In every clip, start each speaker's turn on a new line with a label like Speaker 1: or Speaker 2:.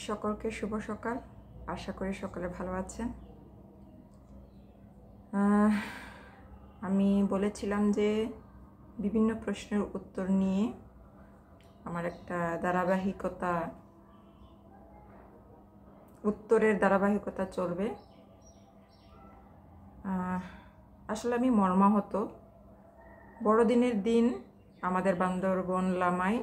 Speaker 1: সকলকে শুভ সকাল। আশা করি সকলে ভালো আছেন। আমি বলেছিলাম যে বিভিন্ন প্রশ্নের উত্তর নিয়ে আমার একটা উত্তরের ধারাবাহিকতা চলবে। আসলে আমি মর্মাহত। বড়দিনের দিন আমাদের বান্দরবন লামায়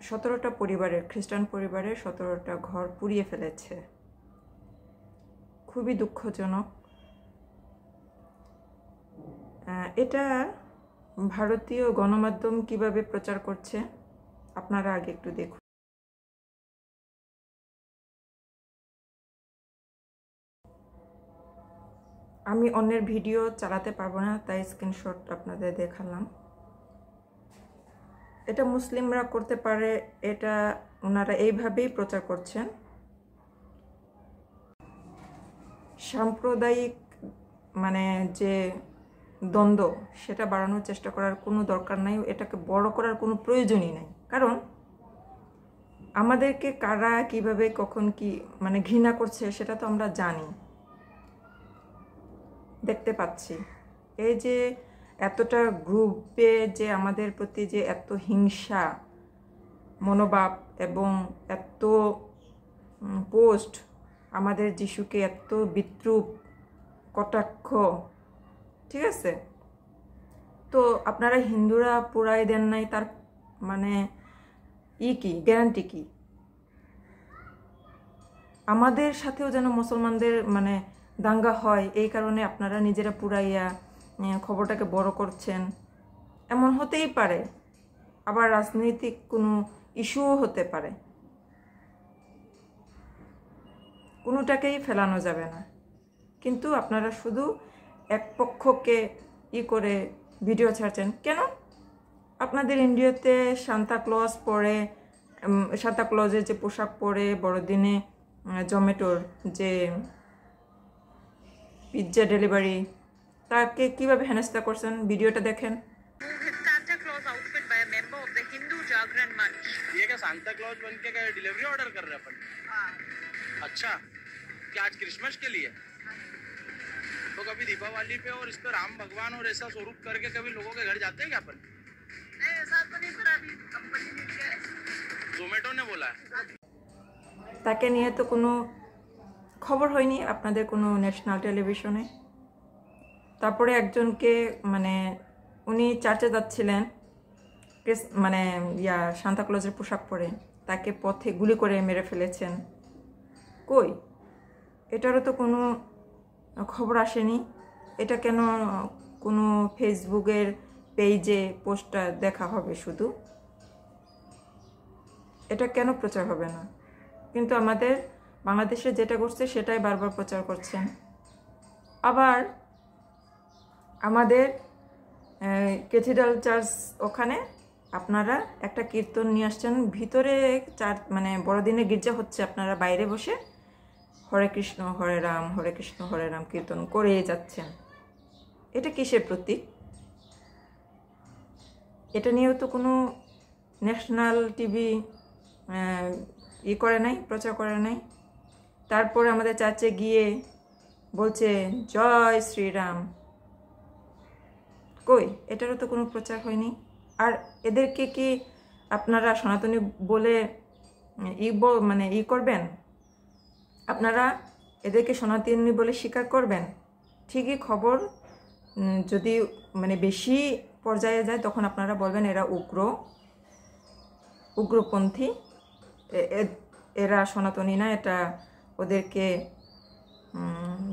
Speaker 1: 17টা পরিবারের, খ্রিস্টান পরিবারের 17টা ঘর পুড়িয়ে ফেলেছে। খুবই দুঃখজনক। এটা ভারতীয় গণমাধ্যম কিভাবে প্রচার করছে আপনারা আগে একটু দেখুন। আমি অন্যের ভিডিও চালাতে পারবো না, তাই স্ক্রিনশট আপনাদের দেখালাম। এটা মুসলিমরা করতে পারে, এটা ওনারা এইভাবেই প্রচার করছেন। সাম্প্রদায়িক যে দ্বন্দ্ব, সেটা বাড়ানোর চেষ্টা করার কোনো দরকার নাই, এটাকে বড় করার কোনো প্রয়োজনই নাই। কারণ আমাদেরকে কারা কিভাবে কখন কি ঘৃণা করছে সেটা তো আমরা জানি, দেখতে পাচ্ছি। এই যে এতটা গ্রুপে যে আমাদের প্রতি যে এত হিংসা মনোভাব এবং এত পোস্ট, আমাদের যিশুকে এত বিদ্রূপ কটাক্ষ, ঠিক আছে? তো আপনারা হিন্দুরা পুরাই দেন নাই, তার কি গ্যারান্টি কি? আমাদের সাথেও যেন মুসলমানদের দাঙ্গা হয়, এই কারণে আপনারা নিজেরা পুরাইয়া খবরটাকে বড় করছেন। এমন হতেই পারে, আবার রাজনৈতিক কোনো ইস্যুও হতে পারে। কোনোটাকেই ফেলানো যাবে না, কিন্তু আপনারা শুধু এক পক্ষকে করে ভিডিও ছাড়ছেন কেন? আপনাদের ইন্ডিয়াতে সান্তা ক্লজের যে পোশাক পরে বড়দিনে জোম্যাটোর যে পিৎজা ডেলিভারি, তাকে কিভাবে হেনস্থা করছেন ভিডিওটা দেখেন।
Speaker 2: Santa Claus outfit by a member of the Hindu Jagran Manch.
Speaker 3: ये क्या सांता क्लॉज बन के क्या डिलीवरी ऑर्डर कर रहे हैं अपन? अच्छा, क्या आज क्रिसमस के लिए? तो कभी दीपावली पे और इस पे राम भगवान और ऐसा स्वरूप करके कभी लोगों के घर जाते हैं क्या अपन?
Speaker 2: नहीं, ऐसा तो नहीं, पर अभी कंपनी ने किया है,
Speaker 3: जोमेटो ने बोला है।
Speaker 1: তাকে নিয়ে তো কোনো খবর হয়নি আপনাদের কোনো ন্যাশনাল টেলিভিশনে। তারপরে একজনকে উনি চার্চে যাচ্ছিলেন, সান্তা ক্লজের পোশাক পরে, তাকে পথে গুলি করে মেরে ফেলেছেন। কই, এটারও তো কোনো খবর আসেনি। এটা কেন কোনো ফেসবুকের পেজে পোস্টটা দেখা হবে শুধু? এটা কেন প্রচার হবে না? কিন্তু আমাদের বাংলাদেশে যেটা করছে সেটাই বারবার প্রচার করছেন। আবার আমাদের ক্যাথিড্রাল চার্চ, ওখানে আপনারা একটা কীর্তন নিয়ে আসছেন, ভিতরে বড়দিনে গির্জা হচ্ছে, আপনারা বাইরে বসে হরে কৃষ্ণ হরে রাম হরে কৃষ্ণ হরে রাম কীর্তন করে যাচ্ছেন। এটা কিসের প্রতীক? এটা নিয়েও তো কোনো ন্যাশনাল টিভি করে নাই, প্রচার করে নাই। তারপরে আমাদের চার্চে গিয়ে বলছে জয় শ্রীরাম। কই, এটারও তো কোনো প্রচার হয়নি। আর এদেরকে কি আপনারা সনাতনী বলে করবেন? আপনারা এদেরকে সনাতনী বলে স্বীকার করবেন? ঠিকই খবর যদি বেশি পর্যায়ে যায়, তখন আপনারা বলবেন এরা উগ্রপন্থী, এরা সনাতনী না, এটা ওদেরকে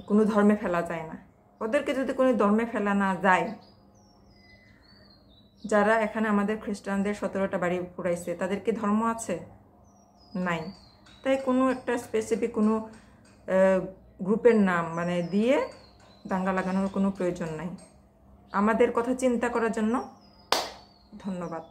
Speaker 1: কোনো ধর্মে ফেলা যায় না। ওদেরকে যদি কোনো ধর্মে ফেলা না যায়, যারা এখানে আমাদের খ্রিস্টানদের 17টা বাড়ি পুড়াইছে, তাদের কি ধর্ম আছে? নাই। তাই কোনো একটা স্পেসিফিক কোনো গ্রুপের নাম দিয়ে দাঙ্গা লাগানোর কোনো প্রয়োজন নাই। আমাদের কথা চিন্তা করার জন্য ধন্যবাদ।